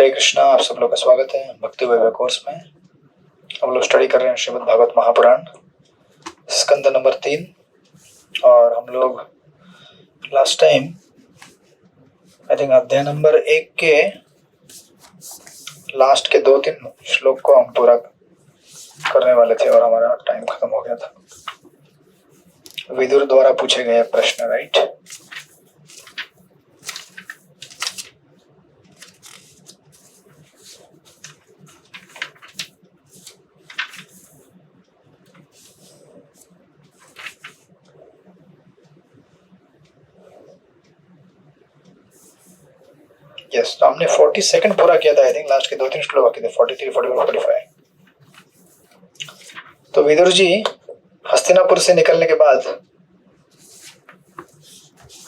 हरे कृष्णा। आप सब लोग का स्वागत है भक्ति वैभव कोर्स में। हम लोग स्टडी कर रहे हैं श्रीमद् भागवत महापुराण स्कंद नंबर 3 और हम लोग लास्ट टाइम आई थिंक अध्याय नंबर 1 के लास्ट के 2-3 श्लोक को हम पूरा करने वाले थे और हमारा टाइम खत्म हो गया था। विदुर द्वारा पूछे गए प्रश्न, राइट? यस, तो हमने 42 पूरा किया था। आई थिंक लास्ट के 2-3 श्लोक बाकी थे, 43, 44, 45। तो विदुर जी हस्तिनापुर से निकलने के बाद,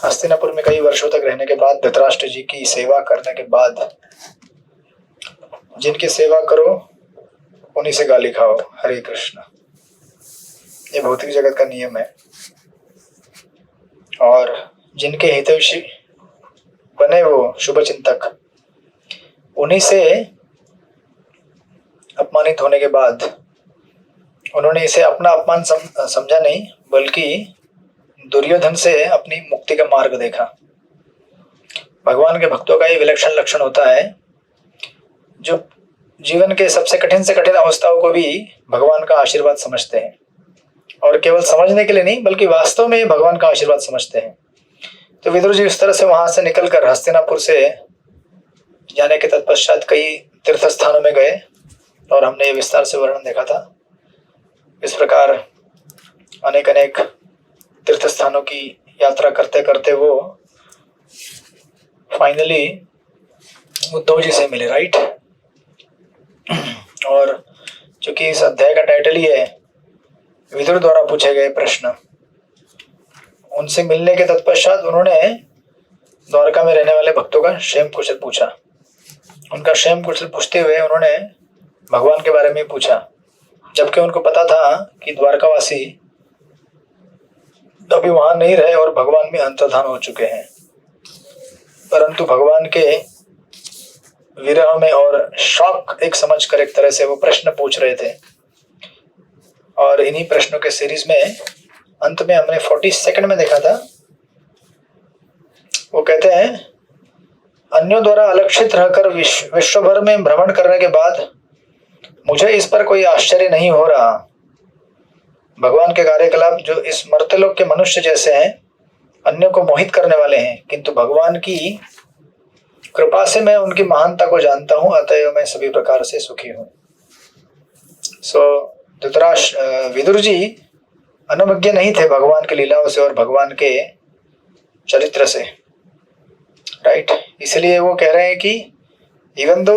हस्तिनापुर में कई वर्षों तक रहने के बाद, धृतराष्ट्र जी की सेवा करने के बाद, जिनकी सेवा करो उन्हीं से गाली खाओ। हरे कृष्ण, ये भौतिक जगत का नियम है। और जिनके हितैषी बने वो शुभ चिंतक, उन्हीं से अपमानित होने के बाद उन्होंने इसे अपना अपमान समझा नहीं, बल्कि दुर्योधन से अपनी मुक्ति का मार्ग देखा। भगवान के भक्तों का ये विलक्षण लक्षण होता है, जो जीवन के सबसे कठिन से कठिन अवस्थाओं को भी भगवान का आशीर्वाद समझते हैं, और केवल समझने के लिए नहीं बल्कि वास्तव में भगवान का आशीर्वाद समझते हैं। तो विदुर जी इस तरह से वहां से निकलकर हस्तिनापुर से जाने के तत्पश्चात कई तीर्थ स्थानों में गए और हमने ये विस्तार से वर्णन देखा था। इस प्रकार अनेक अनेक तीर्थ स्थानों की यात्रा करते करते वो फाइनली उद्धव जी से मिले, राइट? और चूंकि इस अध्याय का टाइटल ही है विदुर द्वारा पूछे गए प्रश्न, उनसे मिलने के तत्पश्चात उन्होंने द्वारका में रहने वाले भक्तों का क्षेम कुशल पूछा। उनका क्षेम कुशल पूछते हुए उन्होंने भगवान के बारे में पूछा, जबकि उनको पता था कि द्वारकावासी अभी वहां नहीं रहे और भगवान भी अंतर्धान हो चुके हैं। परंतु भगवान के विरह में और शौक एक समझ कर एक तरह से वो प्रश्न पूछ रहे थे। और इन्हीं प्रश्नों के सीरीज में अंत में हमने 42 में देखा था। वो कहते हैं, अन्यों द्वारा अलक्षित रहकर विश्व भर में भ्रमण करने के बाद मुझे इस पर कोई आश्चर्य नहीं हो रहा। भगवान के कार्यकलाप जो इस मर्त्यलोक के मनुष्य जैसे हैं, अन्यों को मोहित करने वाले हैं, किंतु भगवान की कृपा से मैं उनकी महानता को जानता हूं, अतएव मैं सभी प्रकार से सुखी हूं। विदुर जी अनभिज्ञ नहीं थे भगवान के लीलाओं से और भगवान के चरित्र से, राइट? इसलिए वो कह रहे हैं कि इवन दो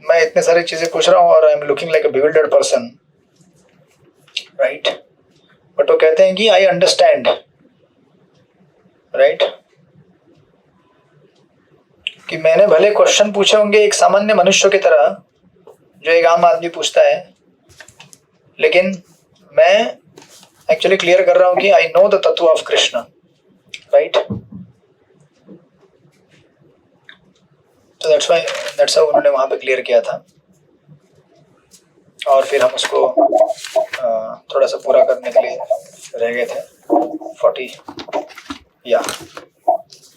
मैं इतने सारी चीजें पूछ रहा हूं और I am looking like a bewildered person, right? But वो कहते हैं कि आई अंडरस्टैंड, राइट? कि मैंने भले क्वेश्चन पूछे होंगे एक सामान्य मनुष्य की तरह, जो एक आम आदमी पूछता है, लेकिन मैं एक्चुअली क्लियर कर रहा हूं कि आई नो द तत्व ऑफ कृष्ण, राइट? तो दैट्स हाउ उन्होंने वहां पे क्लियर किया था। और फिर हम उसको थोड़ा सा पूरा करने के लिए रह गए थे 40 या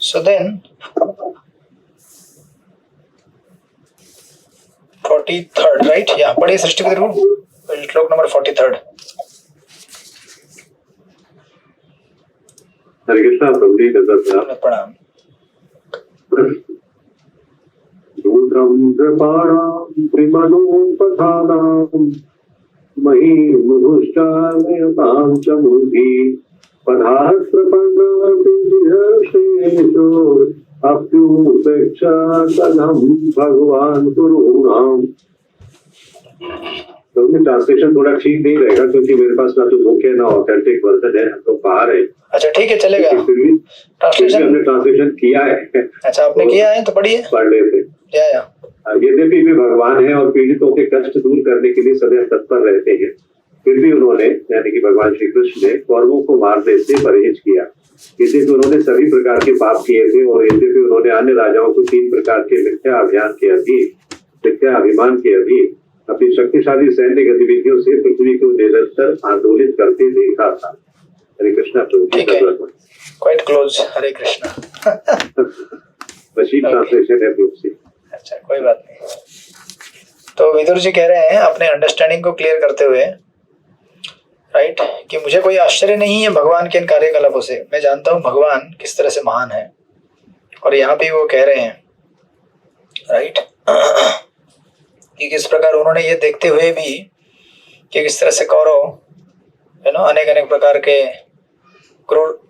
सो देन 43rd, राइट? या पढ़िए सृष्टि विद्रू श्लोक नंबर 43। हरे कृष्णा प्रभु जी, प्रणाम। रुद्रं कृपाणां त्रिमनोपधानां मही मुहुश्चार्यतां च मूर्ति पदाः प्रपन्नातिहर्षेषु अप्युपेक्षा तदहं भगवान् कुरूणाम्। तो ट्रांसलेशन थोड़ा ठीक नहीं रहेगा क्योंकि मेरे पास ना तो बुक है ना ऑथेंटिक वर्जन है, तो बाहर है। अच्छा ठीक है, चलेगा। ट्रांसलेशन हमने ट्रांसलेशन किया है। अच्छा, आपने किया है तो पढ़िए। पढ़ लेते। या यद्यपि वे भगवान हैं और पीड़ितों के कष्ट दूर करने के लिए सदैव तत्पर रहते हैं, फिर भी उन्होंने यानी कि भगवान श्री कृष्ण ने कौरवों को मारने से परहेज किया। यद्यपि उन्होंने सभी प्रकार के पाप किए थे और यद्यपि उन्होंने अन्य राजाओं को 3 प्रकार के मिथ्या अभिमान के अधीन अपनी शक्तिशाली सैन्य गतिविधियों से पृथ्वी को निरंतर आंदोलित करते देखा था। हरे कृष्णा प्रभु। Quite close. Hare Krishna. Machine translation है प्रभु से। अच्छा, कोई बात नहीं। तो विदुर जी कह रहे हैं अपने अंडरस्टैंडिंग को क्लियर करते हुए, राइट, कि मुझे कोई आश्चर्य नहीं है भगवान के इन कार्यकलापों से। मैं जानता हूं भगवान किस तरह से महान है। और यहाँ पे वो कह रहे हैं, राइट, कि किस प्रकार उन्होंने ये देखते हुए भी कि किस तरह से कौरव अनेक अनेक प्रकार के क्रूर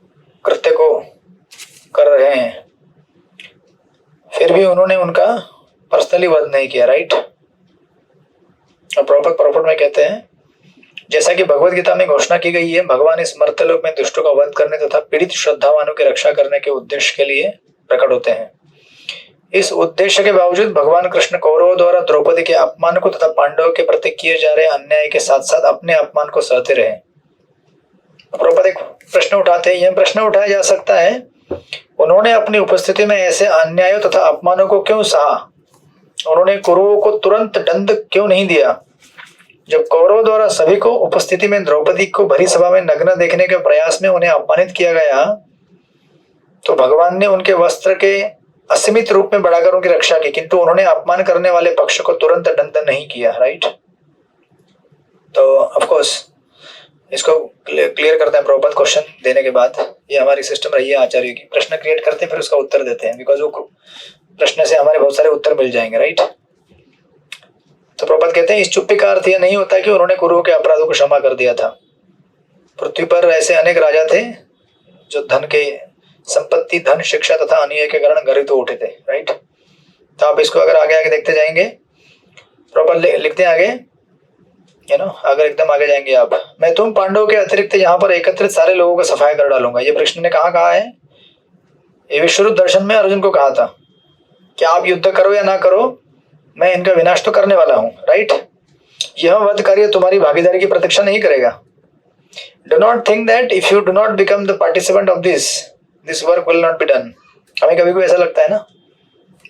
कृत्य को कर रहे हैं, फिर भी उन्होंने उनका पर्सनली वध नहीं किया, राइट। और प्रॉपर में कहते हैं, जैसा कि भगवत गीता में घोषणा की गई है, भगवान इस मर्त्यलोक में दुष्टों का वध करने तथा पीड़ित श्रद्धावानों की रक्षा करने के उद्देश्य के लिए प्रकट होते हैं। इस उद्देश्य के बावजूद भगवान कृष्ण कौरवों द्वारा द्रौपदी के अपमान को तथा पांडवों के प्रति किए जा रहे अन्याय के साथ साथ अपने अपमान को सहते रहे। प्रभुपाद एक प्रश्न उठाते हैं, यह प्रश्न उठाया जा सकता है, उन्होंने अपनी उपस्थिति में ऐसे अन्यायों तथा अपमानों को क्यों सहा? उन्होंने कौरवों को तुरंत दंड क्यों नहीं दिया? जब कौरवों द्वारा सभी को उपस्थिति में द्रौपदी को भरी सभा में नग्न देखने के प्रयास में उन्हें अपमानित किया गया, तो भगवान ने उनके वस्त्र के असीमित रूप में बढ़ाकर उनकी रक्षा की, किंतु उन्होंने अपमान करने वाले पक्ष को तुरंत दंड नहीं किया, राइट। तो ऑफ कोर्स इसको क्लियर करते हैं प्रभुपाद क्वेश्चन देने के बाद। ये हमारी सिस्टम रही है आचार्य की, प्रश्न क्रिएट करते हैं फिर उसका उत्तर देते हैं, बिकॉज वो प्रश्न से हमारे बहुत सारे उत्तर मिल जाएंगे, राइट। तो प्रभुपाद कहते हैं, इस चुप्पी का अर्थ यह नहीं होता कि उन्होंने कौरवों के अपराधों को क्षमा कर दिया था। पृथ्वी पर ऐसे अनेक राजा थे जो धन के संपत्ति, धन, शिक्षा तथा अन्याय के कारण गरित हो उठे थे, राइट। तो आप इसको अगर आगे देखते जाएंगे, प्रॉपर लिखते हैं आगे, अगर एकदम आगे जाएंगे आप, मैं तुम पांडवों के अतिरिक्त यहाँ पर एकत्रित सारे लोगों को सफाया कर डालूंगा। ये कृष्ण ने कहा है, ये विश्वरूप दर्शन में अर्जुन को कहा था कि आप युद्ध करो या ना करो, मैं इनका विनाश तो करने वाला हूं, राइट। यह वध कार्य तुम्हारी भागीदारी की प्रतीक्षा नहीं करेगा। Do not think that if you do not become the participant of this work will not be done. हमें कभी कभी ऐसा लगता है ना,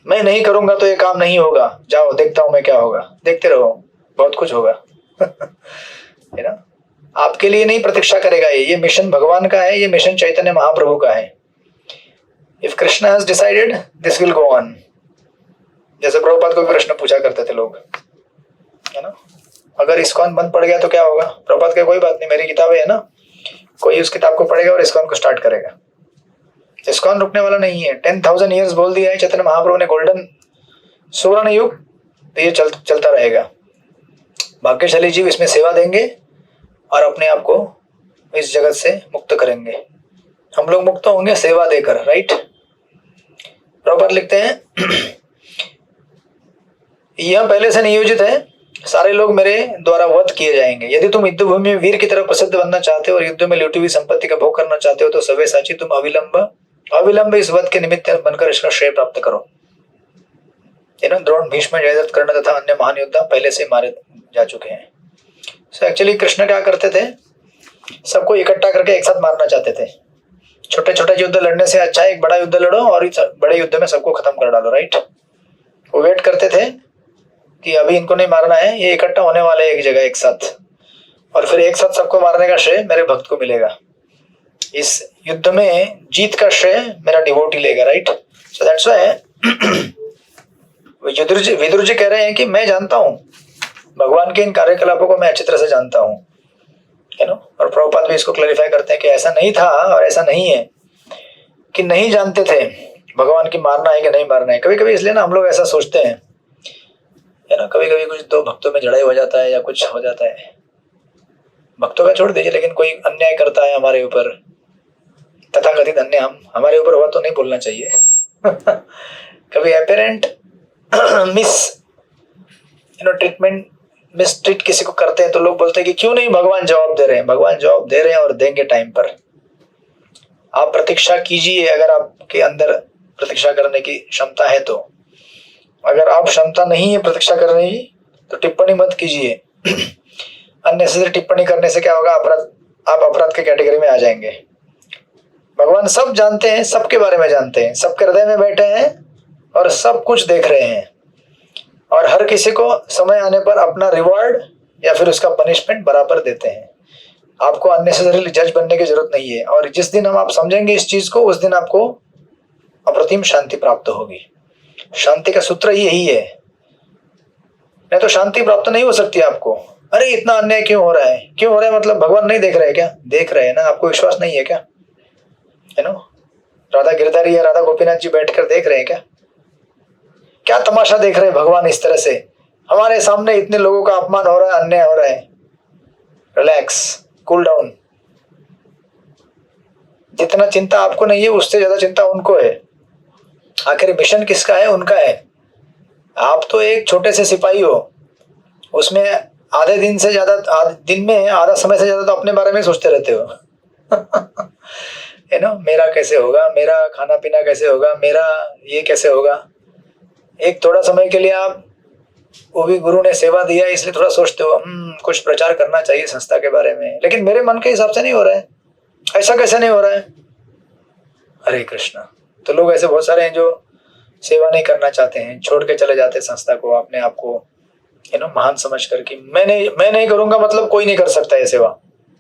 मैं नहीं करूंगा तो ये काम नहीं होगा, जाओ देखता हूं मैं क्या होगा, देखते रहो बहुत कुछ होगा। है ना, आपके लिए नहीं प्रतीक्षा करेगा। ये मिशन भगवान का है, ये मिशन चैतन्य महाप्रभु का है। If Krishna has decided this will go on. जैसे प्रभुपाद को भी प्रश्न पूछा करते थे लोग, है ना, अगर इस्कॉन बंद पड़ गया तो क्या होगा? प्रभुपाद का कोई बात नहीं, मेरी किताबें है ना, कोई उस किताब को पढ़ेगा और इस्कॉन को स्टार्ट करेगा। इस्कॉन रुकने वाला नहीं है। 10,000 ईयर्स बोल दिया है चैतन्य महाप्रभु ने, गोल्डन सुवर्ण युग, तो ये चलता रहेगा। भाग्यशाली जीव इसमें सेवा देंगे और अपने आप को इस जगत से मुक्त करेंगे। हम लोग मुक्त होंगे सेवा देकर, राइट। प्रॉपर लिखते हैं, यह पहले से नियोजित है, सारे लोग मेरे द्वारा वध किए जाएंगे। यदि तुम युद्ध भूमि में वीर की तरह प्रसिद्ध बनना चाहते हो और युद्ध में लूटी हुई संपत्ति का भोग करना चाहते हो, तो सव्यसाची तुम अविलंब इस वध के निमित्त बनकर इसका श्रेय प्राप्त करो। द्रोण, भीष्म, जयद्रथ, कर्ण तथा अन्य महान योद्धा पहले से मारे जा चुके हैं। सो एक्चुअली कृष्ण क्या करते थे, सबको इकट्ठा करके एक साथ मारना चाहते थे। छोटे छोटे युद्ध लड़ने से अच्छा एक बड़ा युद्ध लड़ो और बड़े युद्ध में सबको खत्म कर डालो, राइट। वो वेट करते थे कि अभी इनको नहीं मारना है, ये इकट्ठा होने वाले एक जगह एक साथ, और फिर एक साथ सबको मारने का श्रेय मेरे भक्त को मिलेगा। इस युद्ध में जीत का श्रेय मेरा डिवोटी लेगा, right. So that's why Vidur ji कह रहे हैं कि मैं जानता हूं भगवान के इन कार्यकलापों को, मैं अच्छी तरह से जानता हूं, है ना। और प्रभुपाद भी इसको क्लैरिफाई करते हैं कि ऐसा नहीं था और ऐसा नहीं है कि नहीं जानते थे भगवान की मारना है कि नहीं मारना है। कभी कभी इसलिए ना हम लोग ऐसा सोचते हैं, है ना, कभी कभी कुछ दो भक्तों में झड़ाई हो जाता है या कुछ हो जाता है, भक्तों का छोड़ दीजिए, लेकिन कोई अन्याय करता है हमारे ऊपर, तथाकथित अन्याय हमारे ऊपर हुआ तो नहीं बोलना चाहिए। कभी अपेरेंट ट्रीटमेंट, मिसट्रीट किसी को करते हैं तो लोग बोलते हैं कि क्यों नहीं भगवान जवाब दे रहे हैं। भगवान जवाब दे रहे हैं और देंगे टाइम पर। आप प्रतीक्षा कीजिए, अगर आपके अंदर प्रतीक्षा करने की क्षमता है तो। अगर आप क्षमता नहीं है प्रतीक्षा करने की तो टिप्पणी मत कीजिए। अननेसेसरी टिप्पणी करने से क्या होगा, अपराध, आप अपराध के कैटेगरी में आ जाएंगे। भगवान सब जानते हैं, सबके बारे में जानते हैं, सबके हृदय में बैठे हैं और सब कुछ देख रहे हैं, और हर किसी को समय आने पर अपना रिवॉर्ड या फिर उसका पनिशमेंट बराबर देते हैं। आपको अननेसेसरीली जज बनने की जरूरत नहीं है, और जिस दिन हम आप समझेंगे इस चीज को, उस दिन आपको अप्रतिम शांति प्राप्त होगी। शांति का सूत्र ही यही है, नहीं तो शांति प्राप्त नहीं हो सकती आपको। अरे इतना अन्याय क्यों हो रहा है, क्यों हो रहा है, मतलब भगवान नहीं देख रहे हैं क्या? देख रहे हैं ना, आपको विश्वास नहीं है क्या? है ना, राधा गिरधारी या राधा गोपीनाथ जी बैठकर देख रहे हैं क्या? क्या तमाशा देख रहे हैं भगवान इस तरह से? हमारे सामने इतने लोगों का अपमान हो रहा है, अन्याय हो रहा है। Relax, cool down. जितना चिंता आपको नहीं है, उससे ज्यादा चिंता उनको है। आखिर मिशन किसका है? उनका है। आप तो एक छोटे से सिपाही हो, उसमें आधे दिन से ज्यादा, दिन में आधा समय से ज्यादा तो अपने बारे में सोचते रहते हो। है ना, मेरा कैसे होगा, मेरा खाना पीना कैसे होगा, मेरा ये कैसे होगा। एक थोड़ा समय के लिए आप, वो भी गुरु ने सेवा दिया इसलिए थोड़ा सोचते हो कुछ प्रचार करना चाहिए संस्था के बारे में, लेकिन मेरे मन के हिसाब से नहीं हो रहा है। ऐसा कैसे नहीं हो रहा है? हरे कृष्णा। तो लोग ऐसे बहुत सारे हैं जो सेवा नहीं करना चाहते हैं, छोड़ के चले जाते हैं संस्था को, अपने आप को महान समझ कर कि मैं नहीं करूंगा, मतलब कोई नहीं कर सकता ये सेवा,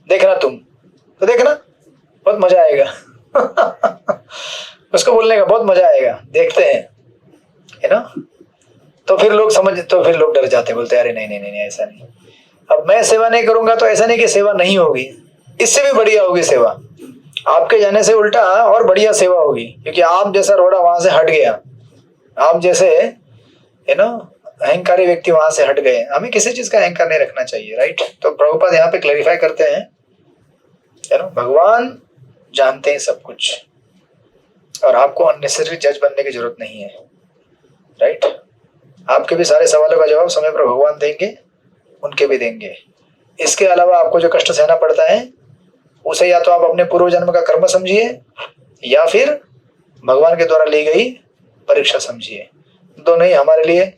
देखना तुम तो देखना, बहुत मजा आएगा। उसको बोलने का बहुत मजा आएगा, देखते हैं, है ना। तो फिर लोग डर जाते हैं, बोलते हैं अरे नहीं ऐसा नहीं। अब मैं सेवा नहीं करूंगा तो ऐसा नहीं कि सेवा नहीं होगी, इससे भी बढ़िया होगी सेवा। आपके जाने से उल्टा और बढ़िया सेवा होगी, क्योंकि आप जैसा रोड़ा वहां से हट गया, आप जैसे अहंकारी व्यक्ति वहां से हट गए। हमें किसी चीज का अहंकार नहीं रखना चाहिए, राइट। तो प्रभुपाद यहाँ पे क्लैरिफाई करते हैं, भगवान जानते हैं सब कुछ, और आपको अननेसेसरी जज बनने की जरूरत नहीं है, राइट। आपके भी सारे सवालों का जवाब समय पर भगवान देंगे, उनके भी देंगे। इसके अलावा आपको जो कष्ट सहना पड़ता है उसे या तो आप अपने पूर्व जन्म का कर्म समझिए, या फिर भगवान के द्वारा ली गई परीक्षा समझिए। दोनों ही हमारे लिए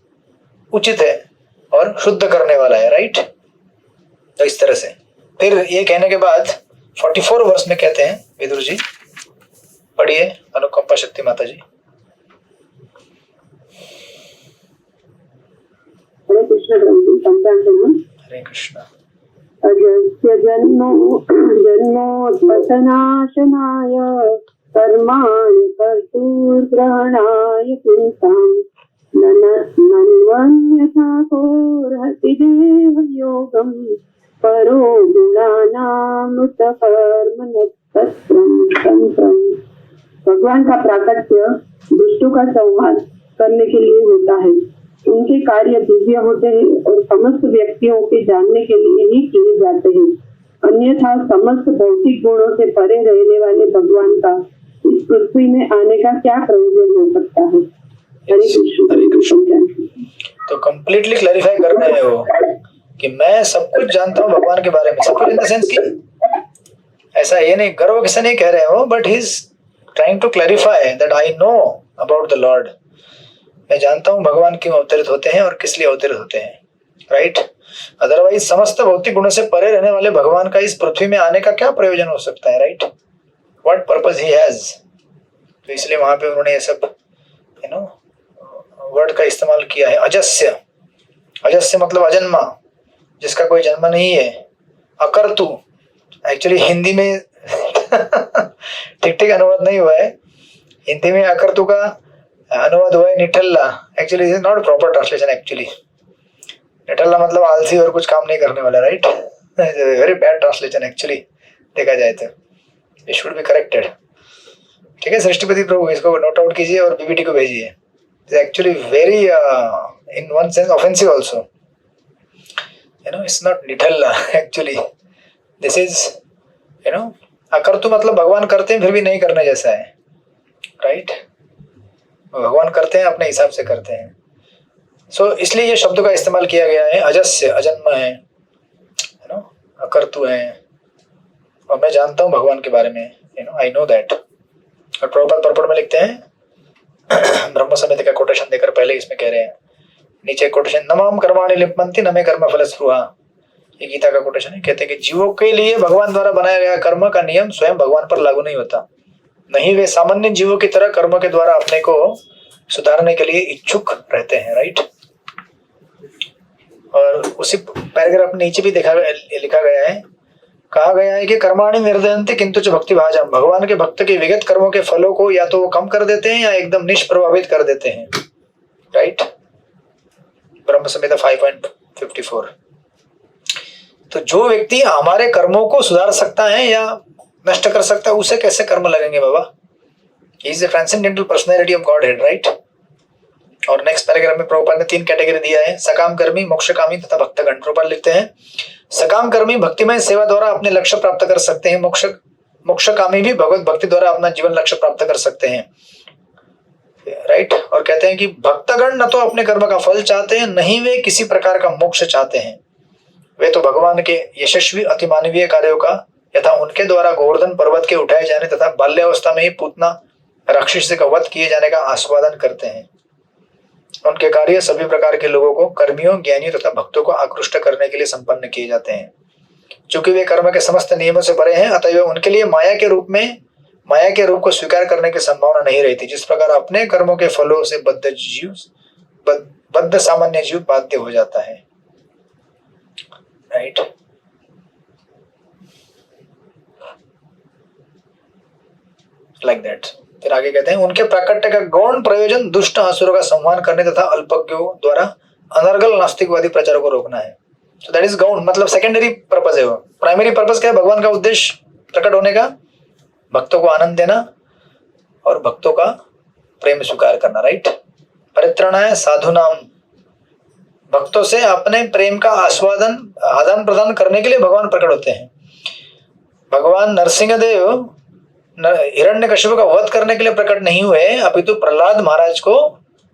उचित है और शुद्ध करने वाला है, राइट। तो इस तरह से फिर ये कहने के बाद 44 वर्ष में कहते हैं, विदुर जी पढ़िए अनुकंपा शक्ति माता जी। हरे कृष्ण। हरे कृष्ण। अजस्य जन्मोत्पतनाशनाय कर्माणि कर्तुर्ग्रहणाय पुंसाम् नन्वन्यथा कोर्हति देवयोगम् परो गुणानामृतकर्मणस्तत्रम्। भगवान का प्राकट्य दुष्टों का संहार करने के लिए होता है। उनके कार्य दिव्य होते हैं और समस्त व्यक्तियों के जानने के लिए ही किए जाते हैं। अन्यथा समस्त भौतिक गुणों से परे रहने वाले भगवान का इस पृथ्वी में आने का क्या प्रयोजन हो सकता है? हरे कृष्ण। तो कंप्लीटली क्लैरिफाई कर रहे हैं वो कि मैं सब कुछ जानता हूँ भगवान के बारे में। सब कुछ इन द सेंस की ऐसा ये नहीं, गर्व किसे नहीं कह रहे हो, but he is trying to clarify that I know about the lord. मैं जानता हूं भगवान क्यों अवतरित होते हैं और किस लिए अवतरित होते हैं, राइट। अदरवाइज समस्त भौतिक गुणों से परे रहने वाले भगवान का इस पृथ्वी में आने का क्या प्रयोजन हो सकता है, right. What purpose he has. तो इसलिए वहां पे उन्होंने ये सब वर्ड का इस्तेमाल किया है। अजस्य, अजस्य मतलब अजन्मा, जिसका कोई जन्म नहीं है। अकर्तु, एक्चुअली हिंदी में ठीक अनुवाद नहीं हुआ है। हिंदी में अकर्तु का अनुवाद हुआ है निठल्ला। Actually is not proper translation. Actually निठल्ला मतलब आलसी और कुछ काम नहीं करने वाला, right. Very bad translation actually देखा जाए तो। It should be corrected. ठीक है सृष्टिपति प्रभु, इसको नोट आउट कीजिए और बीबीटी को भेजिए। Actually very in one sense offensive also, it's not निठल्ला एक्चुअली। दिस इज अकर्तु मतलब भगवान करते हैं फिर भी नहीं करने जैसा है, राइट। भगवान करते हैं अपने हिसाब से करते हैं। सो इसलिए ये शब्द का इस्तेमाल किया गया है। अजस्य अजन्म है ना, अकर्तु है, और मैं जानता हूँ भगवान के बारे में, आई नो दैट। और प्रभुपाद पर्पट में लिखते हैं ब्रह्म समिति का कोटेशन देकर पहले इसमें कह रहे हैं, नीचे कोटेशन, नमाम कर्माणि लिप्यन्ति न मे कर्म फल स्पृहा ये गीता का कोटेशन है। कहते हैं कि जीवों के लिए भगवान द्वारा बनाया गया कर्म का नियम स्वयं भगवान पर लागू नहीं होता, नहीं वे सामान्य जीवों की तरह कर्म के द्वारा अपने को सुधारने के लिए इच्छुक रहते हैं, राइट। और उसी पैराग्राफ नीचे भी लिखा गया है, कहा गया है कि कर्माणि निर्दयन्ति किंतु च भक्ति भाजम, भगवान के भक्त के विगत कर्मों के फलों को या तो वो कम कर देते हैं या एकदम निष्प्रभावित कर देते हैं, राइट। ब्रह्म संहिता 5.54। तो जो व्यक्ति हमारे कर्मों को सुधार सकता है या नष्ट कर सकता है, उसे कैसे कर्म लगेंगे बाबा? He is the transcendental personality of godhead, right. और नेक्स्ट पैराग्राफ में प्रभुपाद ने 3 कैटेगरी दिया है, सकाम कर्मी, मोक्षकामी तथा भक्तगण। प्रभुपाद लिखते हैं सकाम कर्मी भक्तिमय सेवा द्वारा अपने लक्ष्य प्राप्त कर सकते हैं, मोक्षकामी भी भगवत भक्ति द्वारा अपना जीवन लक्ष्य प्राप्त कर सकते हैं, राइट। और कहते हैं कि भक्तगण न तो अपने कर्म का फल चाहते हैं, नहीं वे किसी प्रकार का मोक्ष चाहते हैं, वे तो भगवान के यशस्वी अतिमानवीय कार्यों का यथा उनके द्वारा गोवर्धन पर्वत के उठाए जाने तथा बाल्यावस्था में ही पूतना राक्षस का वध किए जाने का आस्वादन करते हैं। उनके कार्य सभी प्रकार के लोगों को, कर्मियों, ज्ञानियों तथा भक्तों को आकृष्ट करने के लिए संपन्न किए जाते हैं। चूंकि वे कर्म के समस्त नियमों से परे हैं, अतः उनके लिए माया के रूप को स्वीकार करने की संभावना नहीं रहती। जिस प्रकार अपने कर्मों के फलों से बद्ध सामान्य जीव बाध्य हो जाता है, राइट। Like that. फिर आगे कहते हैं उनके प्राकट्य का गौण प्रयोजन दुष्ट असुरों का संहार करने तथा अल्पज्ञों द्वारा अनर्गल नास्तिकवादी प्रचार को रोकना है। सो दैट इज गौण, मतलब सेकेंडरी पर्पस है वो। प्राइमरी पर्पस क्या है? भगवान का उद्देश्य प्रकट होने का, भक्तों को आनंद देना और भक्तों का प्रेम स्वीकार करना, राइट। परित्रणाय साधुनाम, भक्तों से अपने प्रेम का आदान प्रदान करने के लिए भगवान प्रकट होते हैं। भगवान नरसिंहदेव हिरण्यकश्यप का वध करने के लिए प्रकट नहीं हुए, अपितु प्रहलाद महाराज को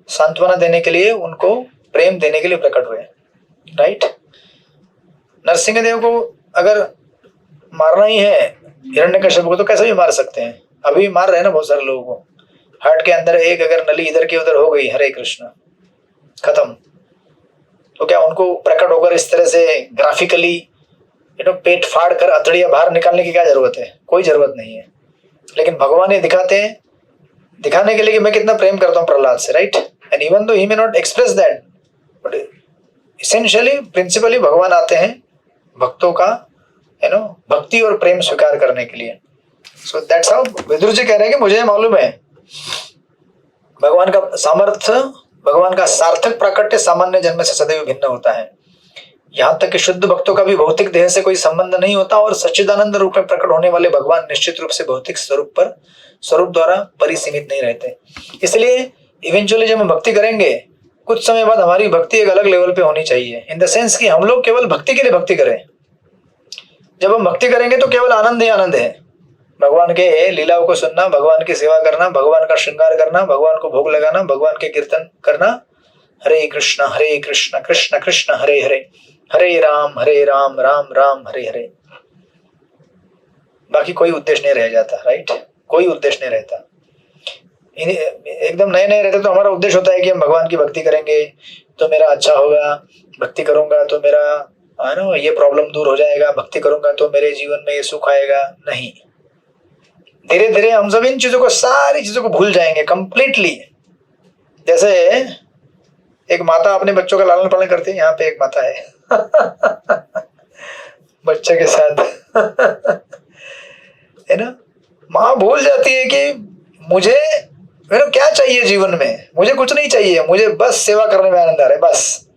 सांत्वना देने के लिए, उनको प्रेम देने के लिए प्रकट हुए, राइट। नरसिंहदेव को अगर मारना ही है हिरण्यकश्यप को, तो कैसे भी मार सकते हैं, अभी मार रहे हैं ना बहुत सारे लोगों को। हार्ट के अंदर एक अगर नली इधर की उधर हो गई, हरे कृष्ण, खत्म। तो क्या उनको प्रकट होकर इस तरह से ग्राफिकली पेट फाड़ कर अतड़िया बाहर निकालने की क्या जरूरत है? कोई जरूरत नहीं है। लेकिन भगवान ये दिखाते हैं, दिखाने के लिए कि मैं कितना प्रेम करता हूं प्रहलाद से, right. And even though he may not express that, but essentially principally भगवान आते हैं भक्तों का भक्ति और प्रेम स्वीकार करने के लिए। So that's how Vidur ji कह रहे हैं कि मुझे मालूम है भगवान का सामर्थ्य, भगवान का सार्थक प्राकट्य सामान्य जन्म से सदैव भिन्न होता है। यहाँ तक कि शुद्ध भक्तों का भी भौतिक देह से कोई संबंध नहीं होता और सच्चिदानंद रूप में प्रकट होने वाले भगवान निश्चित रूप से भौतिक स्वरूप द्वारा परिसीमित नहीं रहते। इसलिए इवेंचुअली जब हम भक्ति करेंगे, कुछ समय बाद हमारी भक्ति एक अलग लेवल पे होनी चाहिए, इन द सेंस कि हम लोग केवल भक्ति के लिए भक्ति करें। जब हम भक्ति करेंगे तो केवल आनंद ही आनंद है, भगवान के लीलाओं को सुनना, भगवान की सेवा करना, भगवान का श्रृंगार करना, भगवान को भोग लगाना, भगवान के कीर्तन करना, हरे कृष्ण कृष्ण कृष्ण हरे हरे, हरे राम राम राम हरे हरे। बाकी कोई उद्देश्य नहीं रह जाता, राइट। कोई उद्देश्य नहीं रहता। एकदम नए रहते तो हमारा उद्देश्य होता है कि हम भगवान की भक्ति करेंगे तो मेरा अच्छा होगा, भक्ति करूंगा तो मेरा ये प्रॉब्लम दूर हो जाएगा, भक्ति करूंगा तो मेरे जीवन में ये सुख आएगा। नहीं, धीरे धीरे हम सब इन चीजों को, सारी चीजों को भूल जाएंगे कंप्लीटली। जैसे एक माता अपने बच्चों का लालन पालन करती है, यहाँ पे एक माता है बच्चे के साथ है ना, माँ भूल जाती है कि मुझे क्या चाहिए जीवन में, मुझे कुछ नहीं चाहिए, मुझे बस सेवा करने में आनंद आ रहा है, बस।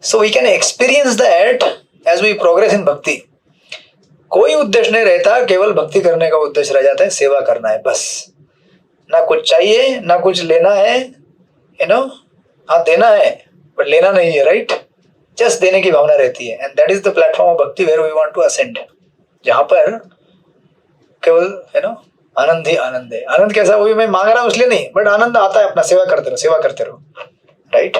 So we can experience that as we progress in bhakti. कोई उद्देश्य नहीं रहता, केवल भक्ति करने का उद्देश्य रह जाता है, सेवा करना है बस। ना कुछ चाहिए, ना कुछ लेना है, हाँ देना है बट लेना नहीं है, राइट। जस्ट देने की भावना रहती है, and that is the platform of bhakti where we want to ascend, जहां पर केवल आनंद ही आनंद है। आनंद कैसा, वो भी मैं मांग रहा हूं इसलिए नहीं, बट आनंद आता है, अपना सेवा करते रहो, राइट।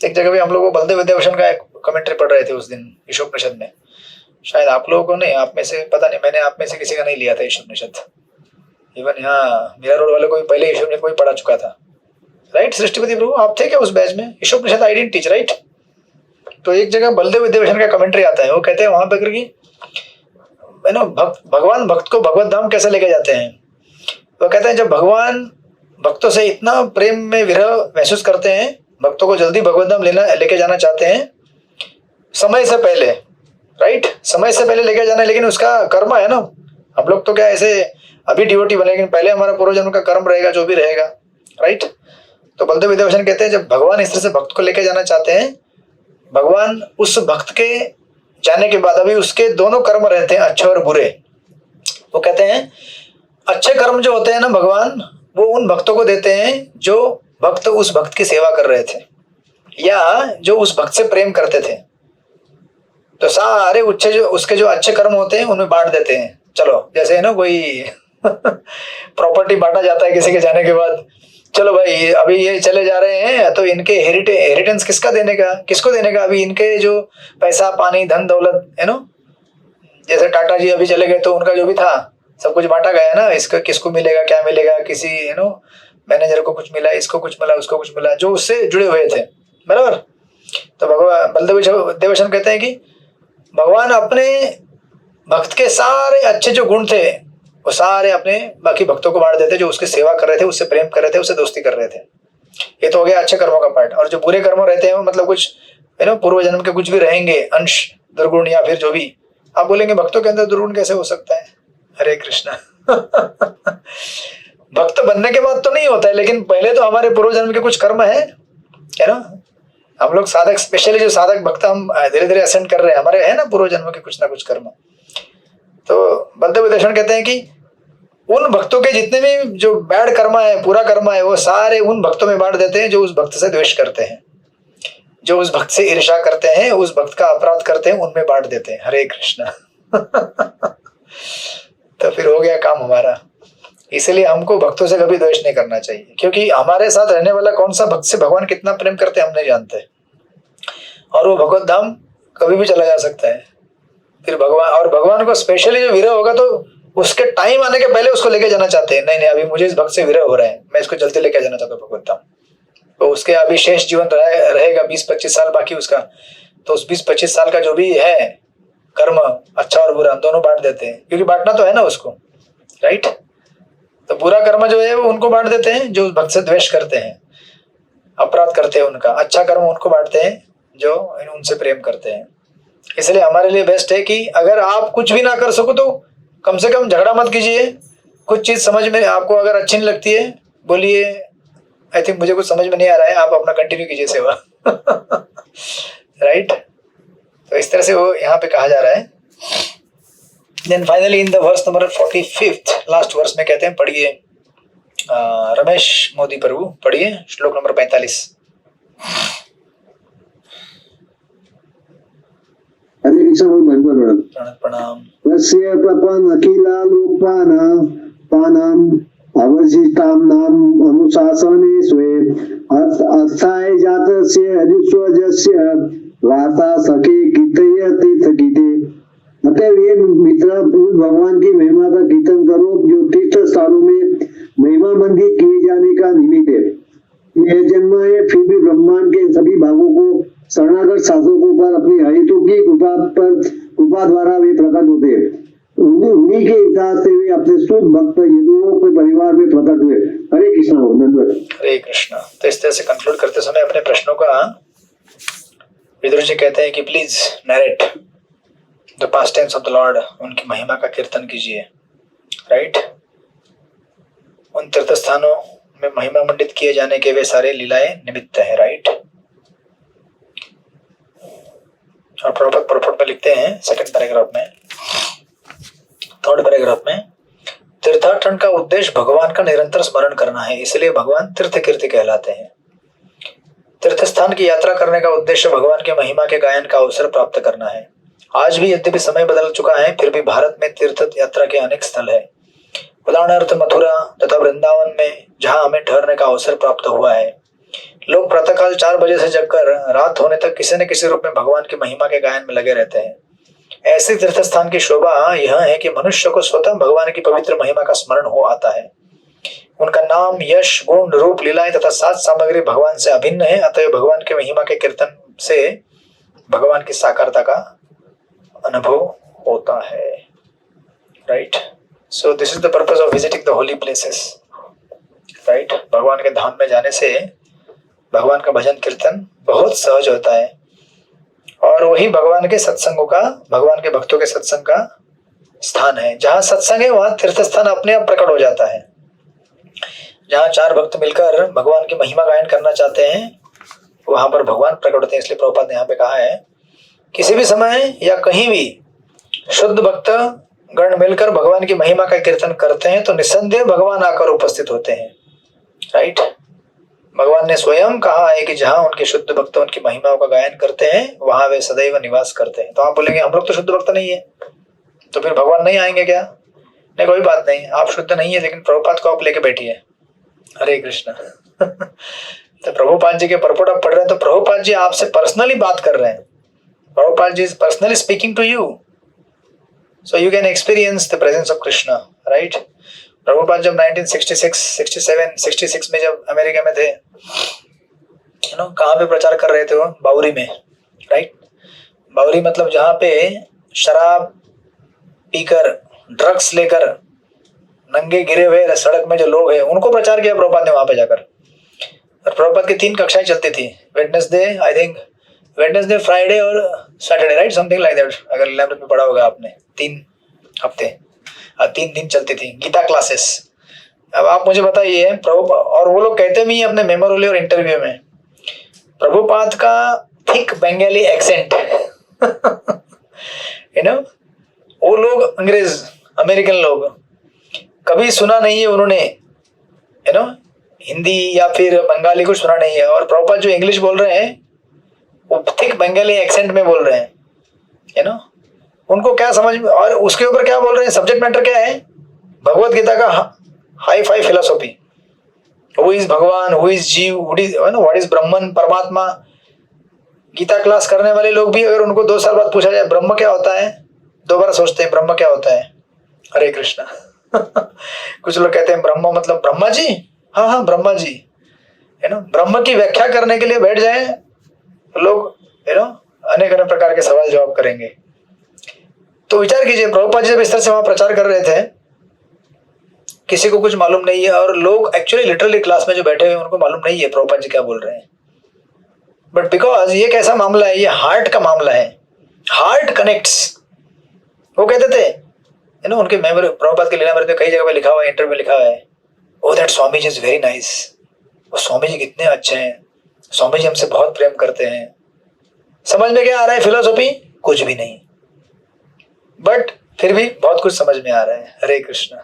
एक जगह भी हम लोग बलदेव विद्याभूषण का एक कमेंट्री पढ़ रहे थे उस दिन ईशोपनिषद में, शायद आप लोगों को नहीं, आप में से पता नहीं, मैंने आप में से किसी का नहीं लिया था ईशोपनिषद। इवन यहाँ मीरा रोड वाले को पहले ईशोपनिषद कोई पढ़ा चुका था, राइट। सृष्टिपति प्रभु आप थे क्या उस बैच में? Ishopanishad I didn't teach, right. तो एक जगह बलदेव विद्याभूषण का कमेंट्री आता है, वो कहते हैं वहां पर कि भगवान भक्त को भगवत धाम कैसे लेके जाते हैं। वो कहते हैं जब भगवान भक्तों से इतना प्रेम में विरह महसूस करते हैं, भक्तों को जल्दी भगवत धाम लेके जाना चाहते हैं समय से पहले, राइट, समय से पहले लेके जाना है, लेकिन उसका कर्म है ना। हम लोग तो क्या ऐसे अभी डिवोटी बने, लेकिन पहले हमारा पूर्व जन्म का कर्म रहेगा जो भी रहेगा, राइट। तो बलदेव विद्याभूषण कहते हैं जब भगवान इस तरह से भक्त को लेके जाना चाहते हैं, भगवान उस भक्त के जाने के बाद अभी उसके दोनों कर्म रहते हैं, अच्छे और बुरे। वो कहते हैं अच्छे कर्म जो होते हैं ना, भगवान वो उन भक्तों को देते हैं जो भक्त उस भक्त की सेवा कर रहे थे या जो उस भक्त से प्रेम करते थे। तो सारे उसके जो अच्छे कर्म होते हैं उनमें बांट देते हैं। चलो जैसे है ना कोई प्रॉपर्टी बांटा जाता है किसी के जाने के बाद, चलो भाई अभी ये चले जा रहे हैं तो इनके हेरिटेंस किसको देने का, अभी इनके जो पैसा पानी धन दौलत है ना, जैसे टाटा जी अभी चले गए तो उनका जो भी था सब कुछ बांटा गया ना, इसका किसको मिलेगा क्या मिलेगा, किसी मैनेजर को कुछ मिला, इसको कुछ मिला, उसको कुछ मिला, जो उससे जुड़े हुए थे, बराबर। तो भगवान बलदेव विद्याभूषण कहते हैं कि भगवान अपने भक्त के सारे अच्छे जो गुण थे वो सारे अपने बाकी भक्तों को बांट देते, जो उसकी सेवा कर रहे थे, उससे प्रेम कर रहे थे, उससे दोस्ती कर रहे थे। ये तो हो गया अच्छे कर्मों का पार्ट। और जो बुरे कर्म रहते हैं मतलब कुछ पूर्व जन्म के कुछ भी रहेंगे अंश दुर्गुण, या फिर जो भी आप बोलेंगे भक्तों के अंदर दुर्गुण कैसे हो सकता है, हरे कृष्णा। भक्त बनने के बाद तो नहीं होता है, लेकिन पहले तो हमारे पूर्व जन्म के कुछ कर्म है ना। हम लोग साधक, स्पेशली जो साधक भक्त हम धीरे धीरे असेंड कर रहे हैं, हमारे है ना पूर्व जन्म के कुछ ना कुछ कर्म। तो बलदेव विद्याभूषण कहते हैं कि उन भक्तों के जितने भी जो बैड कर्म है, पूरा कर्म है, वो सारे उन भक्तों में बांट देते हैं जो उस भक्त से द्वेष करते हैं, जो उस भक्त से ईर्ष्या करते हैं, उस भक्त का अपराध करते हैं, उनमें बांट देते हैं। हरे कृष्णा। तो फिर हो गया काम हमारा। इसलिए हमको भक्तों से कभी द्वेष नहीं करना चाहिए, क्योंकि हमारे साथ रहने वाला कौन सा भक्त से भगवान कितना प्रेम करते हैं हम नहीं जानते, और वो भगवत धाम कभी भी चला जा सकता है। फिर भगवान को स्पेशली जो विरह होगा तो उसके टाइम आने के पहले उसको लेके जाना चाहते हैं, नहीं अभी मुझे इस भक्त से विरह हो रहा है, मैं इसको जल्दी लेके जाना चाहता हूँ भगवत धाम। तो उसके अभी शेष जीवन रहेगा 20-25 साल बाकी उसका, तो उस 20-25 साल का जो भी है कर्म अच्छा और बुरा दोनों बांट देते हैं, क्योंकि बांटना तो है ना उसको, राइट। तो बुरा कर्म जो है वो उनको बांट देते हैं जो उस भक्त से द्वेष करते हैं, अपराध करते हैं उनका। अच्छा कर्म उनको बांटते हैं जो उनसे प्रेम करते हैं। इसलिए हमारे लिए बेस्ट है कि अगर आप कुछ भी ना कर सको तो कम से कम झगड़ा मत कीजिए। कुछ चीज समझ में आपको अगर अच्छी नहीं लगती है, बोलिए आई थिंक मुझे कुछ समझ में नहीं आ रहा है, आप अपना कंटिन्यू कीजिए सेवा। राइट। तो इस तरह से वो यहाँ पे कहा जा रहा है। Then finally in the verse number 45 last verse में कहते हैं, पढ़िए रमेश मोदी प्रभु, पढ़िए श्लोक नंबर 45। हरे कृष्ण प्रणाम। तस्य प्रपन्न अखिला लोकपानां पानां अवजितानां अनुशासने स्वे अस्थाय जातस्य हरिस्वजस्य वार्ता सखे कीर्तयति थकीते। अतः ये मित्र भगवान की महिमा का कीर्तन करो जो तीर्थ स्थानों में महिमा मंडित किए जाने का निमित्त है। यह जन्म है, फिर भी ब्रह्मांड के सभी भागों को शरणागत शासकों पर अपनी हरितों की कृपा द्वारा वे प्रकट होते हैं। उन्हीं के इतिहास से वे अपने शुद्ध भक्त यदुओं के परिवार में प्रकट हुए। हरे कृष्ण। हरे कृष्ण। तो इस तरह से कंक्लूड करते समय अपने प्रश्नों का विदुर जी कहते हैं कि please narrate the past tense of the lord, उनकी महिमा का कीर्तन कीजिए, राइट। उन तीर्थ स्थानों में महिमा मंडित किए जाने के वे सारे लीलाएं निमित्त है, राइट। और प्रॉफिट में लिखते हैं सेकंड पैराग्राफ में, थर्ड पैराग्राफ में, तीर्थाटन का उद्देश्य भगवान का निरंतर स्मरण करना है, इसलिए भगवान तीर्थ कीर्ति कहलाते हैं। तीर्थ स्थान की यात्रा करने का उद्देश्य भगवान के महिमा के गायन का अवसर प्राप्त करना है। आज भी यद्यपि समय बदल चुका है, फिर भी भारत में तीर्थ यात्रा के अनेक स्थल है। उदाहरणार्थ मथुरा तथा वृंदावन में जहां हमें ठहरने का अवसर प्राप्त हुआ है, लोग प्रातःकाल 4 बजे से जगकर रात होने तक किसी न किसी रूप में भगवान की महिमा के गायन में लगे रहते हैं। ऐसे तीर्थ स्थान की शोभा यह है कि मनुष्य को स्वतः भगवान की पवित्र महिमा का स्मरण हो आता है। उनका नाम, यश, गुण, रूप, लीलाएं तथा साज सामग्री भगवान से अभिन्न है। अतः भगवान के महिमा के कीर्तन से भगवान की साकारता का अनुभव होता है, right. So this is the purpose of visiting the Holi places, right. भगवान के धाम में जाने से भगवान का भजन कीर्तन बहुत सहज होता है, और वही भगवान के सत्संगों का, भगवान के भक्तों के सत्संग का स्थान है। जहां सत्संग है वहां तीर्थ स्थान अपने आप प्रकट हो जाता है। जहां चार भक्त मिलकर भगवान की महिमा गायन करना चाहते हैं वहां पर भगवान प्रकट होते हैं। इसलिए प्रभुपाद ने यहाँ पे कहा है, किसी भी समय या कहीं भी शुद्ध भक्त गण मिलकर भगवान की महिमा का कीर्तन करते हैं तो निस्संदेह भगवान आकर उपस्थित होते हैं, राइट। भगवान ने स्वयं कहा है कि जहां उनके शुद्ध भक्त उनकी महिमाओं का गायन करते हैं वहां वे सदैव निवास करते हैं। तो आप बोलेंगे हम लोग तो शुद्ध भक्त नहीं है, तो फिर भगवान नहीं आएंगे क्या? नहीं, कोई बात नहीं, आप शुद्ध नहीं है लेकिन प्रभुपाद को आप लेके बैठिए। हरे कृष्ण। तो प्रभुपाद जी के परपोट आप पढ़ रहे हैं तो प्रभुपाद जी आपसे पर्सनली बात कर रहे हैं। Prabhupada ji is personally speaking to you, so you can experience the presence of Krishna, right. Prabhupada जब 1966, 67, 66 में जब अमेरिका में थे, कहाँ पे प्रचार कर रहे थे वो? बाउरी में, राइट। बाउरी मतलब जहाँ पे शराब पीकर, ड्रग्स लेकर नंगे गिरे हुए सड़क में जो लोग हैं उनको प्रचार किया प्रभुपाद ने वहां पे जाकर। और प्रभुपाद की 3 कक्षाएं चलती थी, Wednesday, I think Wednesday, Friday और Saturday, right, something like that. अगर 11th में पढ़ा होगा आपने, 3 हफ्ते, 3 दिन चलती थी गीता क्लासेस। अब आप मुझे बताइए, प्रभु, और वो लोग कहते भी अपने मेमोरियल और इंटरव्यू में, प्रभुपाद का थिक बंगाली एक्सेंट वो लोग अंग्रेज अमेरिकन लोग कभी सुना नहीं है उन्होंने, हिंदी या फिर बंगाली कुछ सुना नहीं है। और प्रभुपाद जो इंग्लिश बोल रहे हैं वो थिक बंगाली एक्सेंट में बोल रहे हैं, उनको क्या समझ में, और उसके ऊपर क्या बोल रहे हैं, सब्जेक्ट मैटर क्या है? भगवत गीता का hi fi philosophy, who is भगवान, हु इज जीव, व्हाट इज ब्रह्मन, परमात्मा। गीता क्लास करने वाले लोग भी अगर उनको 2 साल बाद पूछा जाए ब्रह्म क्या होता है, 2 बार सोचते हैं ब्रह्म क्या होता है। हरे कृष्णा। कुछ लोग कहते हैं ब्रह्म मतलब ब्रह्मा जी, हाँ ब्रह्मा जी, ब्रह्म की व्याख्या करने के लिए बैठ जाए लोग, अनेक अनेक प्रकार के सवाल जवाब करेंगे। तो विचार कीजिए, प्रभुपाद जी जब इस तरह से वहां प्रचार कर रहे थे, किसी को कुछ मालूम नहीं है, और लोग एक्चुअली लिटरली क्लास में जो बैठे हुए उनको मालूम नहीं है प्रभुपाद जी क्या बोल रहे हैं। बट बिकॉज ये कैसा मामला है, ये हार्ट का मामला है, हार्ट कनेक्ट्स। वो कहते थे, उनके मेमोरी, प्रभुपाद के लीलामृत में कई जगह पे लिखा हुआ है, इंटरव्यू में लिखा हुआ है, oh that Swami ji is very nice, वो स्वामी जी कितने अच्छे हैं, स्वामी जी हमसे बहुत प्रेम करते हैं। समझ में क्या आ रहा है फिलोसॉफी? कुछ भी नहीं, बट फिर भी बहुत कुछ समझ में आ रहा है। हरे कृष्ण।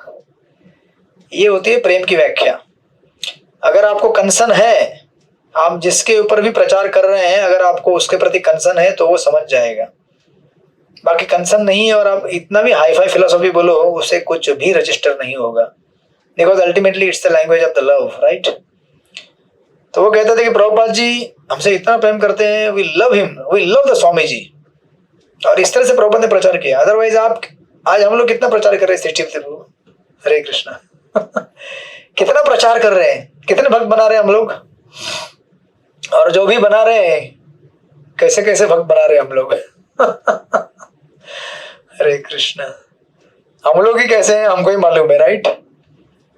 ये होती है प्रेम की व्याख्या। अगर आपको कंसर्न है, आप जिसके ऊपर भी प्रचार कर रहे हैं, अगर आपको उसके प्रति कंसर्न है तो वो समझ जाएगा। बाकी कंसर्न नहीं है और आप इतना भी हाई फाई फिलोसॉफी बोलो, उसे कुछ भी रजिस्टर नहीं होगा, because ultimately it's the language of the love, right. तो वो कहते थे कि प्रभुपाद जी हमसे इतना प्रेम करते हैं, we love him, we love the Swami ji. और इस तरह से प्रभुपाद ने प्रचार किया। अदरवाइज आप, आज हम लोग कितना प्रचार कर रहे हैं सृष्टि प्रभु, हरे कृष्णा। कितना प्रचार कर रहे हैं, कितने भक्त बना रहे हैं हम लोग, और जो भी बना रहे हैं कैसे कैसे भक्त बना रहे हैं हम लोग। हरे कृष्णा। हम लोग ही कैसे हैं हमको ही मालूम है, राइट।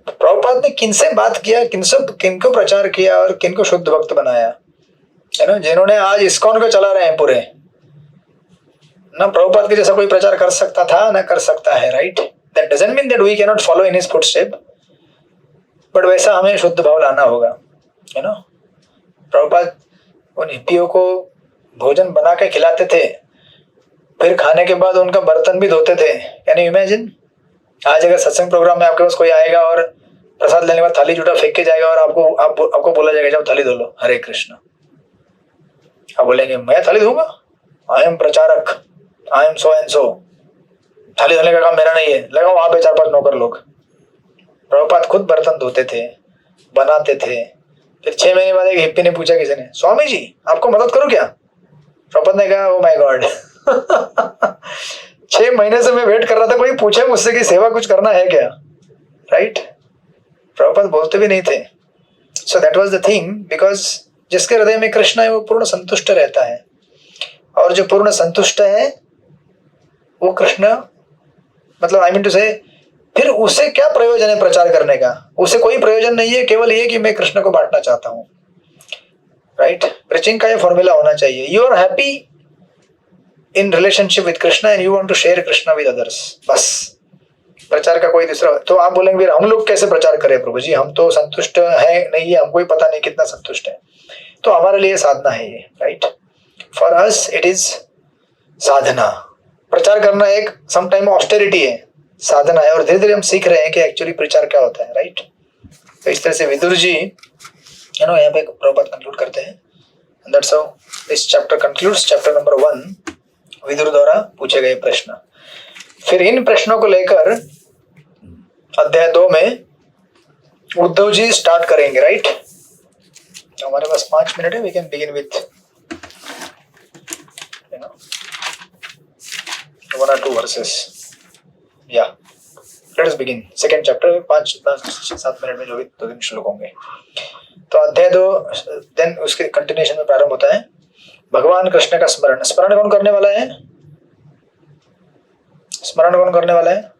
प्रभुपाद ने किनसे बात किया, किनको प्रचार किया और किनको शुद्ध भक्त बनाया, जिन्होंने आज इस्कॉन को चला रहे हैं पूरे। ना प्रभुपाद के जैसा कोई प्रचार कर सकता था, ना कर सकता है, right. That doesn't mean that we can not follow in his footstep, but वैसा हमें शुद्ध भाव लाना होगा, प्रभुपाद उन हिप्पियों को भोजन बना के खिलाते थे, फिर खाने के बाद उनका बर्तन भी धोते थे। Can you imagine? आज अगर सत्संग प्रोग्राम में आपके पास कोई आएगा और प्रसाद लेने के बाद थाली जूठा फेंक के जाएगा और आपको बोला जाएगा जाओ थाली धो लो, हरे कृष्ण। आप बोलेंगे मैं थाली धोऊंगा? आई एम प्रचारक, I am so and so, थाली धोने का काम मेरा नहीं है। लगा वहां पे 4-5 नौकर लोग। प्रभुपाद खुद बर्तन धोते थे, बनाते थे। फिर 6 महीने बाद एक हिप्पी ने पूछा किसी ने, स्वामी जी आपको मदद करूं क्या? प्रभुपाद ने कहा ओ माय गॉड। 6 महीने से मैं वेट कर रहा था कोई पूछे मुझसे कि सेवा कुछ करना है क्या, राइट। प्रभुपाद बोलते भी नहीं थे। So that was the thing, because जिसके हृदय में कृष्ण है वो पूर्ण संतुष्ट रहता है। और जो पूर्ण संतुष्ट है वो कृष्ण, मतलब आई मीन टू से, फिर उसे क्या प्रयोजन है प्रचार करने का? उसे कोई प्रयोजन नहीं है, केवल ये कि मैं कृष्ण को बांटना चाहता हूं, राइट? प्रीचिंग का ये फॉर्मूला होना चाहिए, you are happy in relationship with Krishna and you want to share Krishna with others, बस। प्रचार का कोई दूसरा, तो आप बोलेंगे हम लोग कैसे प्रचार करें प्रभु जी, हम तो संतुष्ट है नहीं है, हमको ही पता नहीं कितना संतुष्ट है। तो हमारे लिए साधना है ये, right? For us it is sadhana. प्रचार करना एक समटाइम ऑस्टेरिटी है, साधना है, और धीरे धीरे हम सीख रहे हैं कि एक्चुअली प्रचार क्या होता है, राइट? तो इस तरह से विदुर जी यहाँ पे प्रभुपाद कंक्लूड करते हैं। That's how this chapter concludes, chapter number 1, Vidura द्वारा पूछे गए प्रश्न। फिर इन प्रश्नों को लेकर अध्याय 2 में उद्धव जी स्टार्ट करेंगे, राइट? हमारे पास 5 मिनट है, we can begin with 1 or 2 verses. Yeah, let us begin. Second chapter, 5-7 minute में जो भी 2 श्लोक होंगे। तो अध्याय 2 देन उसके कंटिन्यूएशन में प्रारंभ होता है भगवान कृष्ण का स्मरण। स्मरण कौन करने वाला है? स्मरण कौन करने वाला है?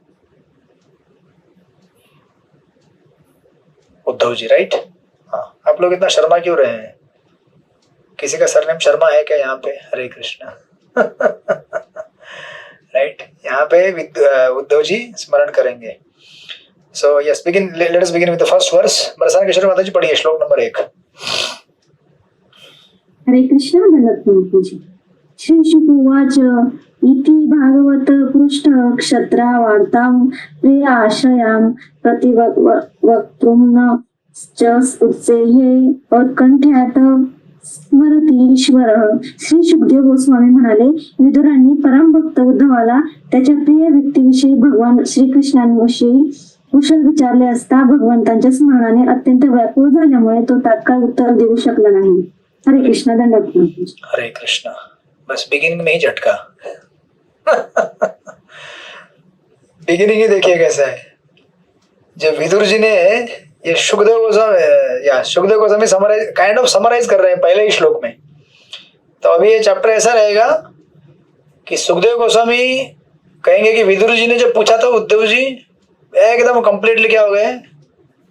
उद्धव जी, राइट? हाँ, आप लोग इतना शर्मा क्यों रहे हैं? किसी का सरनेम शर्मा है क्या यहाँ पे? हरे कृष्ण। राइट, यहाँ पे उद्धव जी स्मरण करेंगे। So yes, begin, let us begin with the first verse. Barsana Kishor Mata ji पढ़िए श्लोक नंबर 1। हरे कृष्ण। धन्यवाद जी। श्री शुकुवाच इति भागवत पृष्ठ क्षत्रा वार्तां प्रिय आश्रयां प्रतिवक्तुं च उत्सेहे उत्कंठ्यात स्मरतीश्वर। श्री सुखदेव गोस्वामी म्हणाले, विदुरांनी परमभक्त उद्धवाला त्याच्या प्रिय व्यक्तीविषयी भगवान श्रीकृष्णांविषयी कुशल विचारले असता भगवंतांच्या स्मरणाने अत्यंत व्याकुळ झाल्यामुळे तो तात्काळ उत्तर देऊ शकला नाही। हरे कृष्ण। दंडवत। हरे कृष्ण। बस बिगिनिंग में ही झटका। बिगिनिंग ही देखिए कैसा है। जब विदुर जी ने ये सुखदेव गोस्वामी समराइज कर रहे हैं पहले ही श्लोक में, तो अभी ये चैप्टर ऐसा रहेगा कि सुखदेव गोस्वामी कहेंगे कि विदुर जी ने जब पूछा तो उद्धव जी एकदम कंप्लीटली क्या हो गए?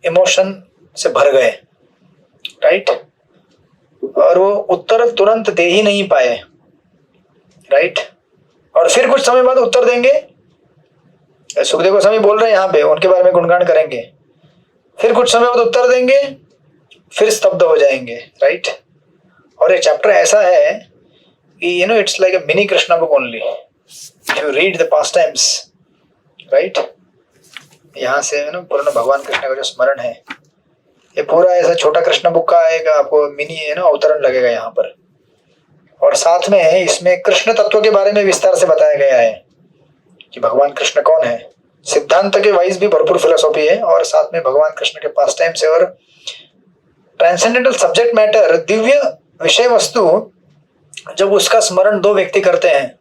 इमोशन से भर गए, राइट? और वो उत्तर तुरंत दे ही नहीं पाए, राइट? और फिर कुछ समय बाद उत्तर देंगे। सुखदेव गोस्वामी बोल रहे हैं यहाँ पे, उनके बारे में गुणगान करेंगे, फिर कुछ समय बाद उत्तर देंगे, फिर स्तब्ध हो जाएंगे, राइट? और ये चैप्टर ऐसा है कि it's like a mini Krishna book only. If you read the past times, right? यहाँ से पूर्ण भगवान कृष्ण का जो स्मरण है, ये पूरा ऐसा छोटा कृष्ण बुक का आएगा, आपको मिनी अवतरण लगेगा यहाँ पर। और साथ में इसमें कृष्ण तत्व के बारे में विस्तार से बताया गया है कि भगवान कृष्ण कौन है। सिद्धांत के वाइज भी भरपूर फिलोसॉफी है, और साथ में भगवान कृष्ण के पास टाइम से और ट्रांसेंडेंटल सब्जेक्ट मैटर, दिव्य विषय वस्तु, जब उसका स्मरण 2 व्यक्ति करते हैं,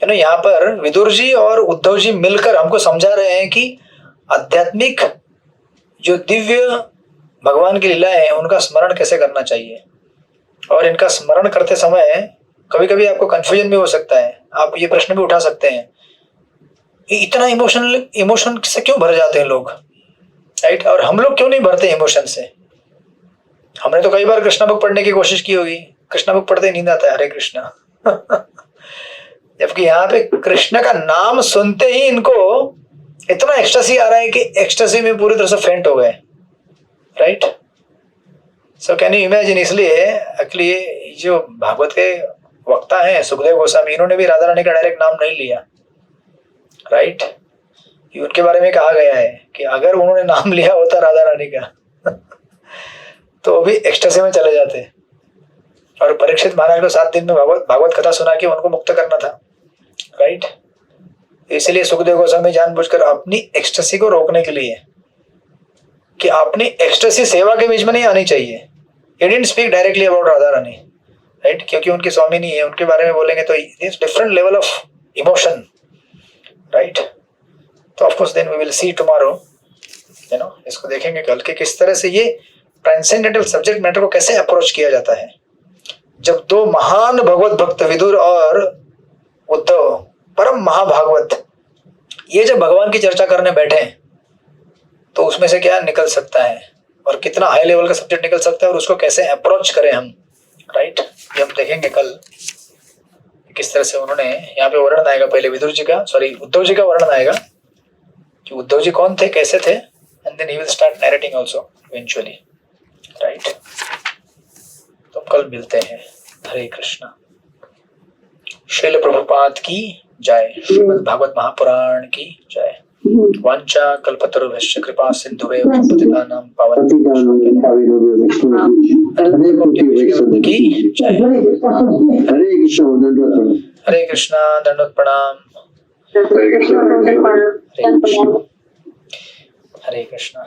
यहाँ पर विदुर जी और उद्धव जी मिलकर हमको समझा रहे हैं कि आध्यात्मिक जो दिव्य भगवान की लीला है उनका स्मरण कैसे करना चाहिए। और इनका स्मरण करते समय कभी कभी आपको कंफ्यूजन भी हो सकता है, आप ये प्रश्न भी उठा सकते हैं, इतना इमोशन से क्यों भर जाते हैं लोग, राइट? और हम लोग क्यों नहीं भरते इमोशन से? हमने तो कई बार कृष्णा बुक पढ़ने की कोशिश की होगी, कृष्णा बुक पढ़ते ही नींद आता है, हरे कृष्णा। जबकि यहाँ पे कृष्ण का नाम सुनते ही इनको इतना एक्सटेसी आ रहा है कि एक्सटेसी में पूरी तरह से फेंट हो गए, right? So can you imagine? इसलिए एक्चुअली जो भागवत के वक्ता हैं सुखदेव गोस्वामी, इन्होंने भी राधा रानी का डायरेक्ट नाम नहीं लिया, राइट? उनके बारे में कहा गया है कि अगर उन्होंने नाम लिया होता राधा रानी का तो वो भी एक्सटेसी में चले जाते। और परीक्षित महाराज को 7 दिन में भागवत कथा सुना के उनको मुक्त करना था, राइट? इसलिए सुखदेव गोस्वामी जानबूझकर अपनी एक्सटेसी को रोकने के लिए कि अपनी एक्सटेसी सेवा के बीच में नहीं आनी चाहिए, he didn't speak directly about Radha Rani, right? क्योंकि उनकी स्वामी नहीं है, उनके बारे में बोलेंगे तो it's different level of emotion, right? तो of course then we will see tomorrow, इसको देखेंगे कल के किस तरह से ये ट्रांसेंडेंटल सब्जेक्ट मैटर को कैसे अप्रोच किया जाता है। जब दो महान भगवत भक्त विदुर और उद्धव परम महाभागवत ये जब भगवान की चर्चा करने बैठे तो उसमें से क्या निकल सकता है और कितना हाई लेवल का सब्जेक्ट निकल सकता है और उसको कैसे अप्रोच करें हम, राइट। ये हम देखेंगे कल किस तरह से उन्होंने, यहाँ पे वर्णन आएगा पहले विदुर जी का, सॉरी उद्धव जी का वर्णन आएगा कि उद्धव जी कौन थे, कैसे थे, and then he will start narrating also eventually, right. तो कल मिलते हैं। हरे कृष्णा। श्रील प्रभुपाद की जय। श्रीमद् भागवत महापुराण की जय। वांछा कल्पतरुभ्यश्च कृपा सिन्धुभ्यो पतितानां की जय। हरे कृष्णा दंडवत प्रणाम। हरे कृष्ण। हरे कृष्णा।